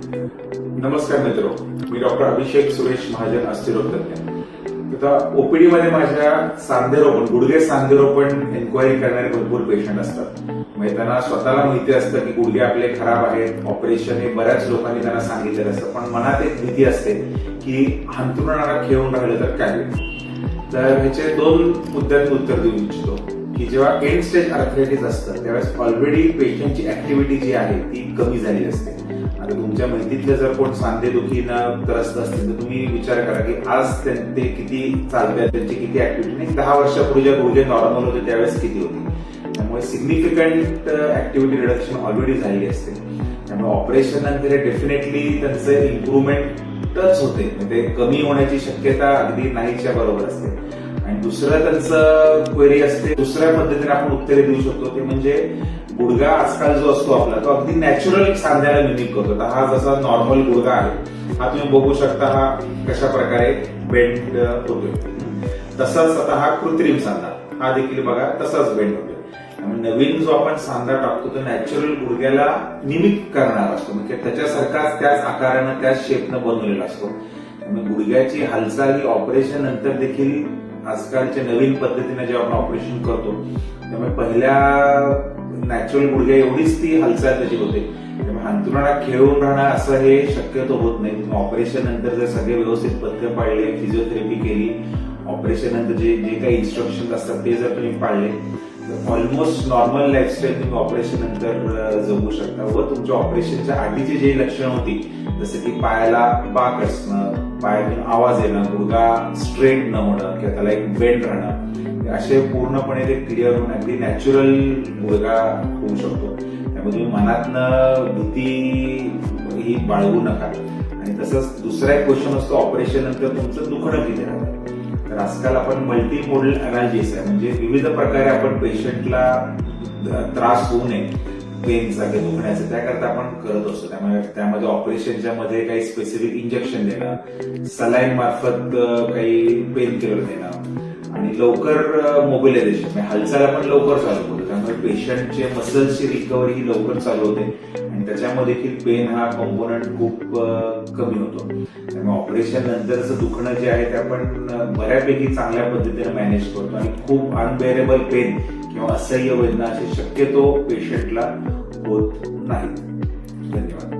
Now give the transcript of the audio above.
नमस्कार मित्रो, मी डॉक्टर अभिषेक सुरेश महाजन, अस्थिरोग तज्ञ. आता ओपीडी मध्ये माझ्या सांधेरोपण गुडघे सांधेरोपण एन्क्वायरी करणारे भरपूर पेशंट असतात. म्हणजे त्यांना स्वतःला माहिती असतं की गुडघे आपले खराब आहेत, ऑपरेशन हे बऱ्याच लोकांनी त्यांना सांगितलेलं असतं, पण मनात एक भीती असते की अंथरुणाला खेळून राहिलं तर काय होईल. तर ह्याचे दोन मुद्द्यात उत्तर देऊ इच्छितो की जेव्हा एंड स्टेज आर्थरायटिस असतं त्यावेळेस ऑलरेडी पेशंटची ऍक्टिव्हिटी जी आहे ती कमी झाली असते. आता तुमच्या माहितीतलं जर कोण सांधेदुखीनं त्रस्त असतील तर तुम्ही विचार करा की आज ते किती चालतात, त्यांची किती ऍक्टिव्हिटी नाही. 10 वर्षापूर्वी ज्या गुडघे नॉर्मल होते त्यावेळेस किती होती. त्यामुळे सिग्निफिकंट ऍक्टिव्हिटी रिडक्शन ऑलरेडी झाली असते. त्यामुळे ऑपरेशन नंतर डेफिनेटली त्यांचं इम्प्रुव्हमेंटच होते, म्हणजे कमी होण्याची शक्यता अगदी नाहीच्या बरोबर असते. आणि दुसरं त्यांचं क्वेरी असते, दुसऱ्या पद्धतीने आपण उत्तरे देऊ शकतो ते म्हणजे गुडघा आजकाल जो असतो आपला तो अगदी नॅचरल सांध्याला मिमिक करतो. हा जसा नॉर्मल गुडघा आहे हा तुम्ही बघू शकता, हा कशा प्रकारे बेंड होतोय. तसाच आता हा कृत्रिम सांधा, हा देखील बघा तसाच बेंड होतोय. त्यामुळे नवीन जो आपण सांधा टाकतो तो नॅचरल गुडघ्याला मिमिक करणार असतो, म्हणजे त्याच्यासारखाच त्याच आकारानं त्याच शेपनं बनवलेला असतो. त्यामुळे गुडघ्याची हालचाल ही ऑपरेशन नंतर देखील आजकालच्या नवीन पद्धतीने जेव्हा आपण ऑपरेशन करतो त्यामुळे पहिल्या नॅचरल गुडघ्या एवढीच ती हालचाल त्याची होते. त्यामुळे अंथरुणाला खेळून राहणं असं हे शक्यतो होत नाही. ऑपरेशन नंतर जर सगळे व्यवस्थित पथ्य पाळले, फिजिओथेरपी केली, ऑपरेशन नंतर जे काही इन्स्ट्रक्शन असतात ते जर तुम्ही पाळले तर ऑलमोस्ट नॉर्मल लाईफस्टाईल तुम्ही ऑपरेशन नंतर जगू शकता. व तुमच्या ऑपरेशनच्या आधीची जी लक्षणं होती जसं की पायाला पाक असणं, पायातून आवाज येणं, गुडघा स्ट्रेट न होणं किंवा त्याला एक बेंड राहणं, असे पूर्णपणे ते क्लिअर होऊन अगदी नॅचरल गुडघा होऊ शकतो. त्यामुळे तुम्ही मनातनं भीती ही बाळगू नका. आणि तसंच दुसरा एक क्वेश्चन असतो ऑपरेशन नंतर तुमचं दुखणं किती राहतं. तर आजकाल आपण मल्टी मोडल अनालिसिस आहे, म्हणजे विविध प्रकारे आपण पेशंटला त्रास होऊ नये पेनचा किंवा दुखण्याचा त्याकरता आपण करत असतो. त्यामुळे त्यामध्ये ऑपरेशनच्या मध्ये काही स्पेसिफिक इंजेक्शन देणं, सलाईन मार्फत काही पेन किलर देणं आणि लवकर मोबिलायझेशन म्हणजे हालचाल आपण लवकर चालू करतो. त्यामुळे पेशंटचे मसल्सची रिकव्हरी ही लवकर चालू होते आणि त्याच्यामध्ये देखील पेन हा कॉम्पोनंट खूप कमी होतो. त्यामुळे ऑपरेशन नंतरचं दुखणं जे आहे ते आपण बऱ्यापैकी चांगल्या पद्धतीने मॅनेज करतो आणि खूप अनबेरेबल पेन किंवा असह्य वेदना असे शक्यतो पेशंटला होत नाही. धन्यवाद.